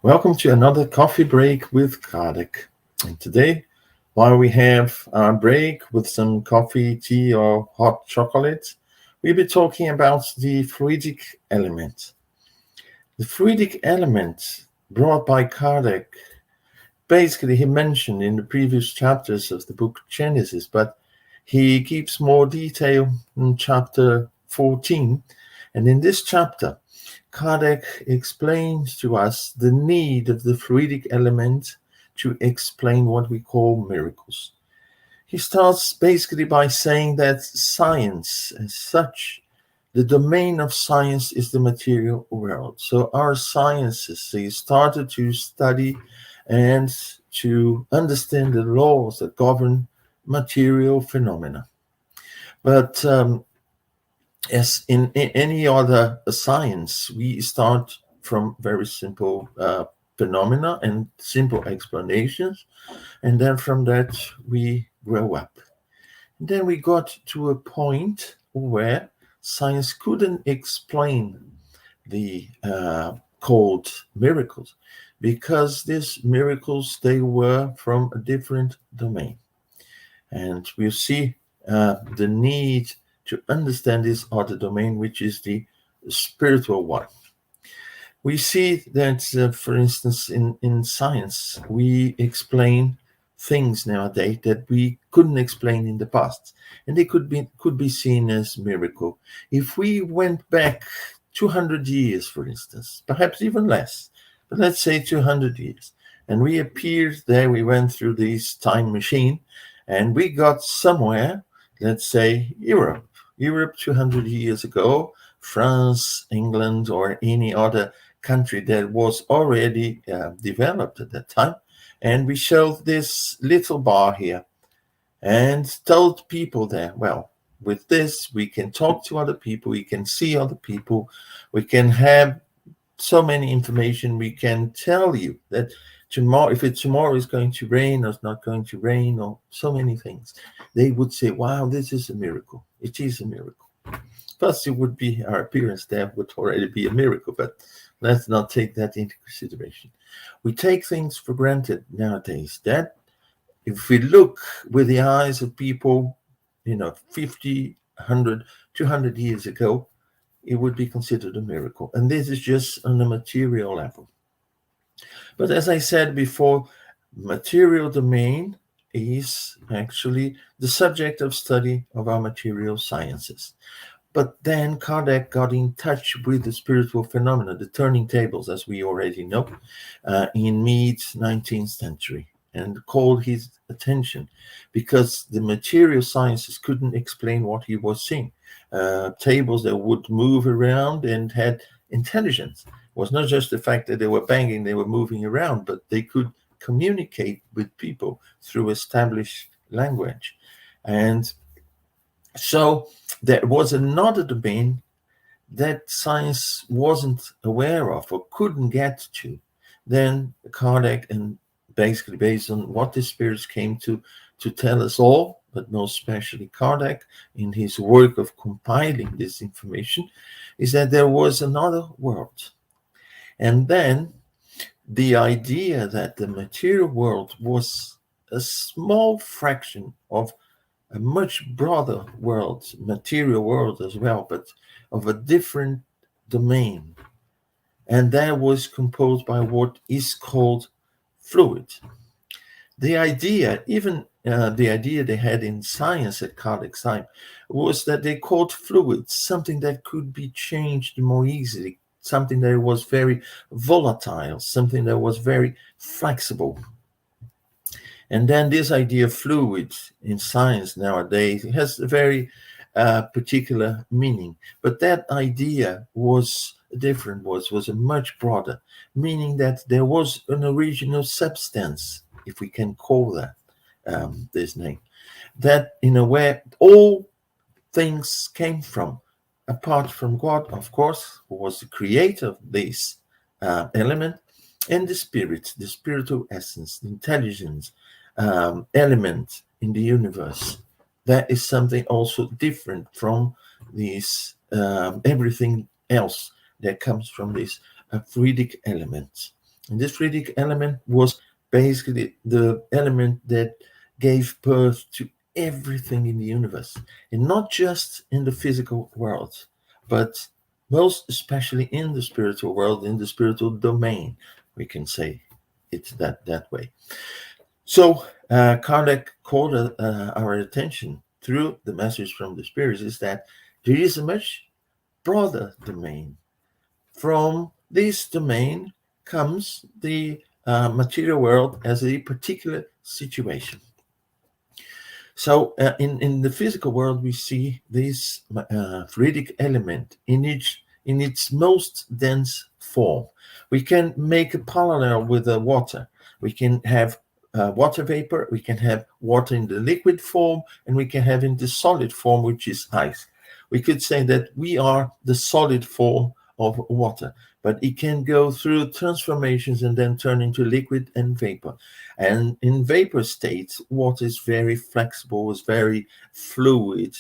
Welcome to another coffee break with Kardec. And today, while we have our break with some coffee, tea, or hot chocolate, we'll be talking about the fluidic element. The fluidic element brought by Kardec, basically he mentioned in the previous chapters of the book Genesis, but he gives more detail in chapter 14. And in this chapter, Kardec explains to us the need of the fluidic element to explain what we call miracles. He starts basically by saying that science as such, the domain of science is the material world. So our sciences, they started to study and to understand the laws that govern material phenomena. But as in any other science, we start from very simple phenomena and simple explanations, and then from that we grow up. And then we got to a point where science couldn't explain the called miracles, because these miracles, they were from a different domain. And we'll see the need to understand this other domain, which is the spiritual one. We see that, for instance, in science, we explain things nowadays that we couldn't explain in the past, and they could be seen as miracle. If we went back 200 years, for instance, perhaps even less, but let's say 200 years, and we appeared there, we went through this time machine, and we got somewhere, let's say Europe 200 years ago, France, England, or any other country that was already developed at that time. And we showed this little bar here and told people there, well, with this, we can talk to other people, we can see other people, we can have so many information, we can tell you that tomorrow, if tomorrow is going to rain or it's not going to rain, or so many things, they would say, wow, this is a miracle. It is a miracle. First, it would be our appearance there would already be a miracle, but let's not take that into consideration. We take things for granted nowadays that if we look with the eyes of people, 50, 100, 200 years ago, it would be considered a miracle. And this is just on a material level. But as I said before, material domain is actually the subject of study of our material sciences. But then Kardec got in touch with the spiritual phenomena, the turning tables, as we already know, in mid-19th century, and called his attention because the material sciences couldn't explain what he was seeing. Tables that would move around and had intelligence. It was not just the fact that they were banging, they were moving around, but they could communicate with people through established language. And so there was another domain that science wasn't aware of or couldn't get to. Then Kardec, and basically based on what the spirits came to tell us all, but most especially Kardec, in his work of compiling this information, is that there was another world. And then the idea that the material world was a small fraction of a much broader world, material world as well, but of a different domain. And that was composed by what is called fluid. The idea, even the idea they had in science at Kardec's time, was that they called fluid something that could be changed more easily, something that was very volatile, something that was very flexible. And then this idea of fluid in science nowadays has a very particular meaning. But that idea was different, was a much broader, meaning that there was an original substance, if we can call that this name, that in a way all things came from, apart from God, of course, who was the creator of this element, and the spirit, the spiritual essence, the intelligence element in the universe. That is something also different from this everything else that comes from this fluidic element. And this fluidic element was basically the element that gave birth to everything in the universe, and not just in the physical world, but most especially in the spiritual world, in the spiritual domain. We can say it that way. So Kardec called our attention through the message from the spirits is that there is a much broader domain. From this domain comes the material world as a particular situation. So in the physical world, we see this fluidic element in its most dense form. We can make a parallel with the water. We can have water vapor, we can have water in the liquid form, and we can have in the solid form, which is ice. We could say that we are the solid form of water, but it can go through transformations and then turn into liquid and vapor. And in vapor states, water is very flexible, is very fluid,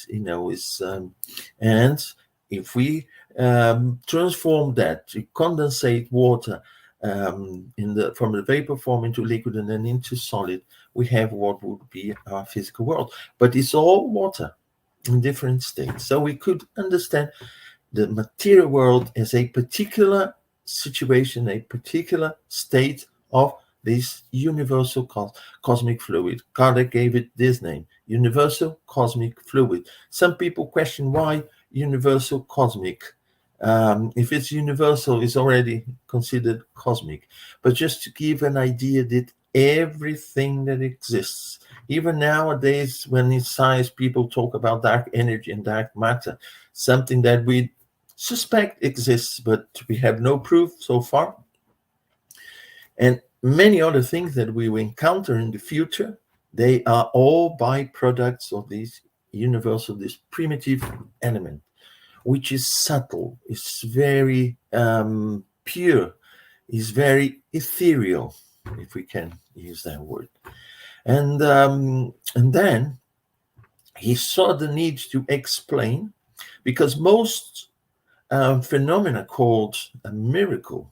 and if we transform that to condensate water from the vapor form into liquid and then into solid, we have what would be our physical world. But it's all water in different states. So we could understand the material world as a particular situation, a particular state of this universal cosmic fluid. Kardec gave it this name, universal cosmic fluid. Some people question why universal cosmic. If it's universal, it's already considered cosmic. But just to give an idea that everything that exists, even nowadays when in science people talk about dark energy and dark matter, something that we suspect exists, but we have no proof so far. And many other things that we will encounter in the future, they are all byproducts of this universal, this primitive element, which is subtle, is very pure, is very ethereal, if we can use that word. And then he saw the need to explain, because most phenomena called a miracle,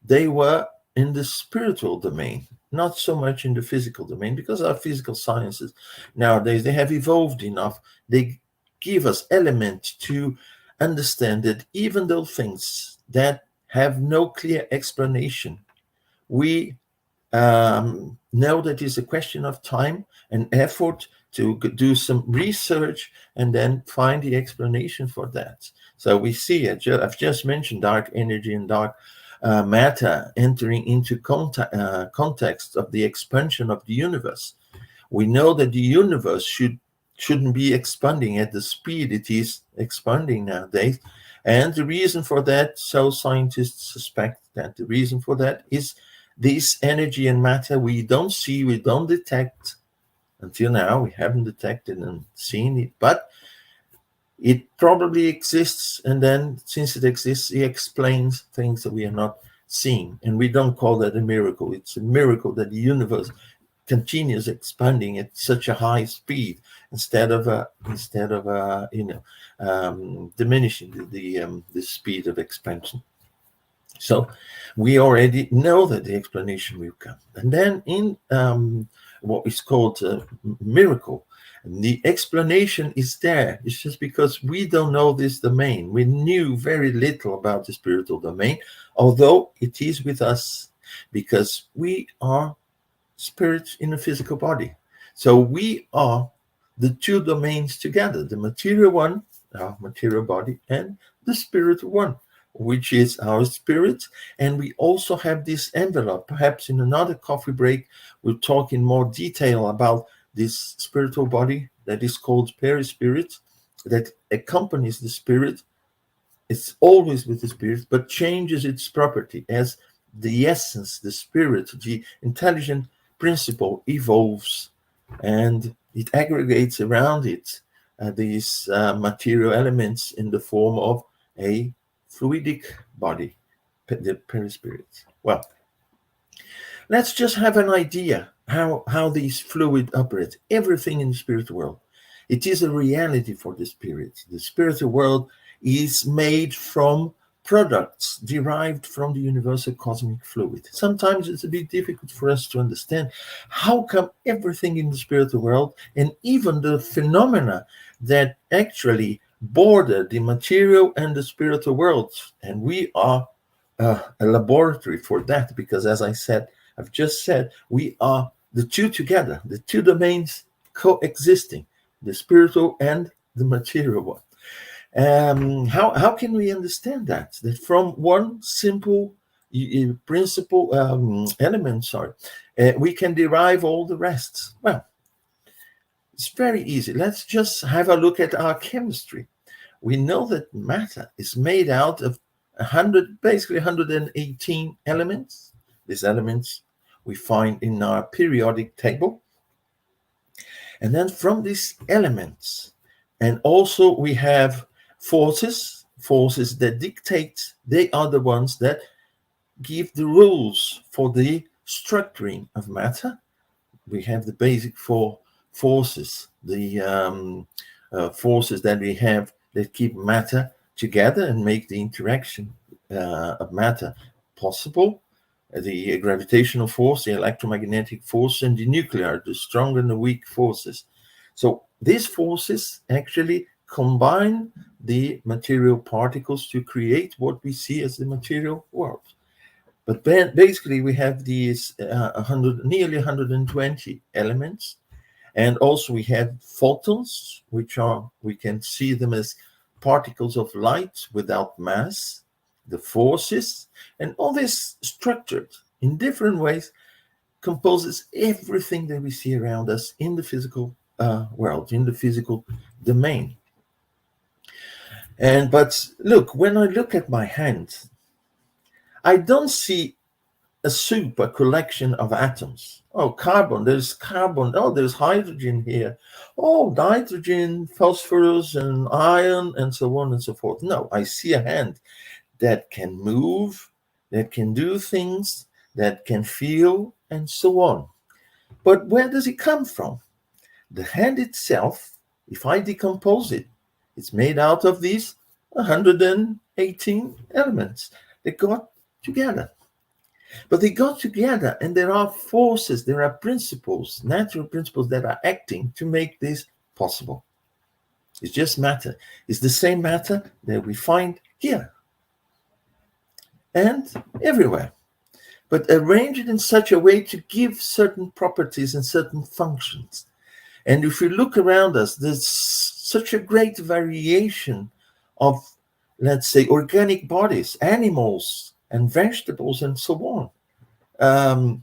they were in the spiritual domain, not so much in the physical domain, because our physical sciences nowadays, they have evolved enough. They give us elements to understand that even those things that have no clear explanation, we know that it's a question of time and effort to do some research and then find the explanation for that. So we see, I've just mentioned dark energy and dark matter entering into context of the expansion of the universe. We know that the universe shouldn't be expanding at the speed it is expanding nowadays. And the reason for that, so scientists suspect that the reason for that is this energy and matter we don't see, we don't detect. Until now, we haven't detected and seen it, but it probably exists, and then since it exists, it explains things that we are not seeing, and we don't call that a miracle. It's a miracle that the universe continues expanding at such a high speed instead of diminishing the speed of expansion. So we already know that the explanation will come, and then in what is called a miracle, the explanation is there. It's just because we don't know this domain. We knew very little about the spiritual domain, although it is with us, because we are spirits in a physical body. So we are the two domains together, the material one, our material body, and the spiritual one, which is our spirit. And we also have this envelope. Perhaps in another coffee break, we'll talk in more detail about this spiritual body that is called perispirit, that accompanies the spirit. It's always with the spirit, but changes its property as the essence, the spirit, the intelligent principle evolves, and it aggregates around it these material elements in the form of a fluidic body, the perispirit. Well, let's just have an idea how these fluid operate. Everything in the spiritual world, it is a reality for the spirit. The spiritual world is made from products derived from the universal cosmic fluid. Sometimes it's a bit difficult for us to understand how come everything in the spiritual world, and even the phenomena that actually border the material and the spiritual world, and we are a laboratory for that, because as I've just said, we are the two together, the two domains coexisting, the spiritual and the material one. How can we understand that? That from one simple principle element, we can derive all the rest. Well, it's very easy. Let's just have a look at our chemistry. We know that matter is made out of 118 elements. These elements we find in our periodic table. And then from these elements, and also we have forces that dictate. They are the ones that give the rules for the structuring of matter. We have the basic four forces, the forces that we have that keep matter together and make the interaction of matter possible. The gravitational force, the electromagnetic force, and the nuclear, the strong and the weak forces. So these forces actually combine the material particles to create what we see as the material world. But basically we have these nearly 120 elements. And also we have photons, which we can see them as particles of light without mass, the forces, and all this structured in different ways composes everything that we see around us in the physical world, in the physical domain. But look, when I look at my hand, I don't see a soup, a collection of atoms. Oh, carbon, there's carbon. Oh, there's hydrogen here. Oh, nitrogen, phosphorus, and iron, and so on and so forth. No, I see a hand that can move, that can do things, that can feel, and so on. But where does it come from? The hand itself, if I decompose it, it's made out of these 118 elements that got together. But they got together, and there are forces, there are principles, natural principles that are acting to make this possible. It's just matter. It's the same matter that we find here and everywhere, but arranged in such a way to give certain properties and certain functions. And if we look around us, there's such a great variation of, let's say, organic bodies, animals, and vegetables, and so on.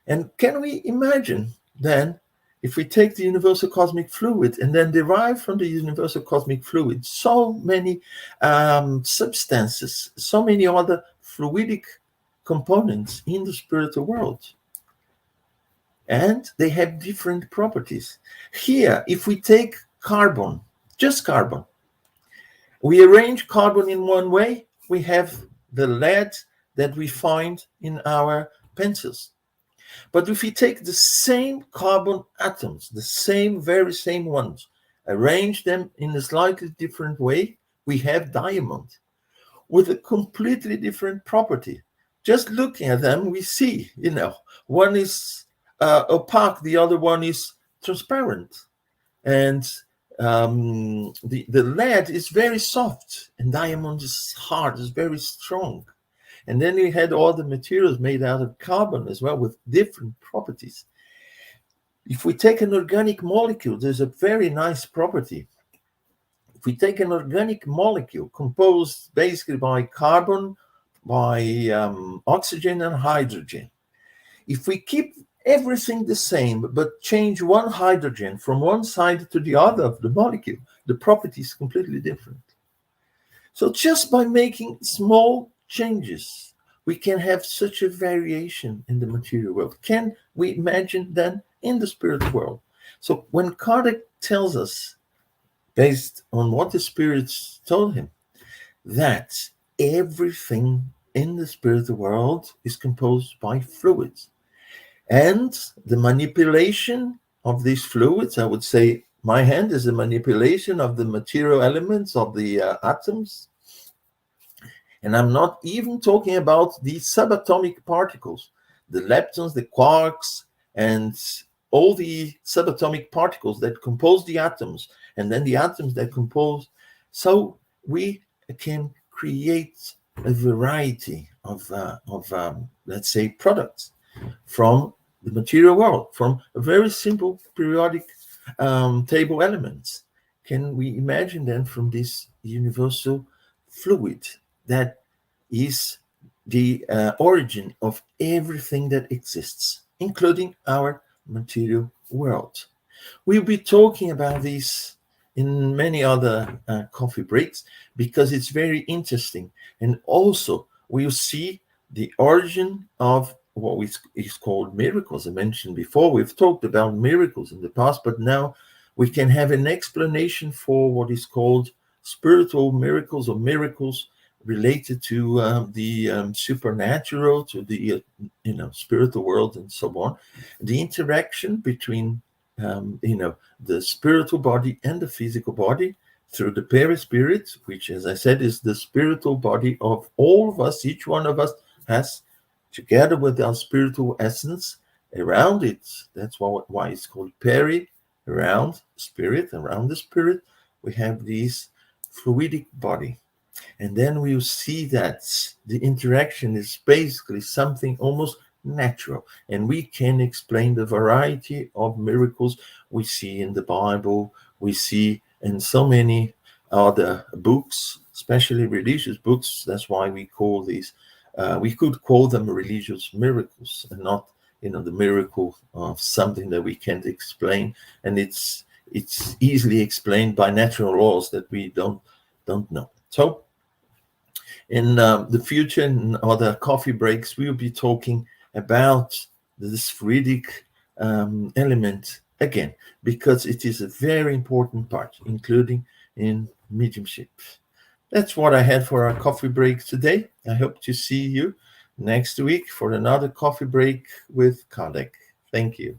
And can we imagine then, if we take the universal cosmic fluid and then derive from the universal cosmic fluid so many substances, so many other fluidic components in the spiritual world, and they have different properties. Here, if we take carbon, just carbon, we arrange carbon in one way, we have the lead that we find in our pencils. But if we take the same carbon atoms, the very same ones, arrange them in a slightly different way, we have diamond with a completely different property. Just looking at them, we see, one is opaque, the other one is transparent. And the lead is very soft, and diamond is hard, is very strong. And then we had all the materials made out of carbon as well, with different properties. If we take an organic molecule, there's a very nice property. If we take an organic molecule composed basically by carbon, by oxygen and hydrogen, if we keep everything the same, but change one hydrogen from one side to the other of the molecule, the property is completely different. So just by making small changes, we can have such a variation in the material world. Can we imagine then in the spirit world? So when Kardec tells us, based on what the spirits told him, that everything in the spirit world is composed by fluids, and the manipulation of these fluids, I would say my hand is a manipulation of the material elements of the atoms, And I'm not even talking about the subatomic particles, the leptons, the quarks, and all the subatomic particles that compose the atoms, and then the atoms that compose. So we can create a variety of let's say, products from the material world, from a very simple periodic table elements. Can we imagine then from this universal fluid that is the origin of everything that exists, including our material world? We'll be talking about this in many other coffee breaks because it's very interesting. And also, we'll see the origin of what is called miracles. I mentioned before, we've talked about miracles in the past, but now we can have an explanation for what is called spiritual miracles or miracles related to the supernatural, to the spiritual world, and so on. The interaction between the spiritual body and the physical body through the perispirit, which, as I said, is the spiritual body of all of us. Each one of us has, together with our spiritual essence around it. That's why it's called peri, around spirit, around the spirit. We have this fluidic body. And then we'll see that the interaction is basically something almost natural. And we can explain the variety of miracles we see in the Bible, we see in so many other books, especially religious books. That's why we call these, we could call them religious miracles and not, the miracle of something that we can't explain. And it's easily explained by natural laws that we don't know. So in the future, in other coffee breaks, we'll be talking about this fluidic element again, because it is a very important part, including in mediumship. That's what I had for our coffee break today. I hope to see you next week for another coffee break with Kardec. Thank you.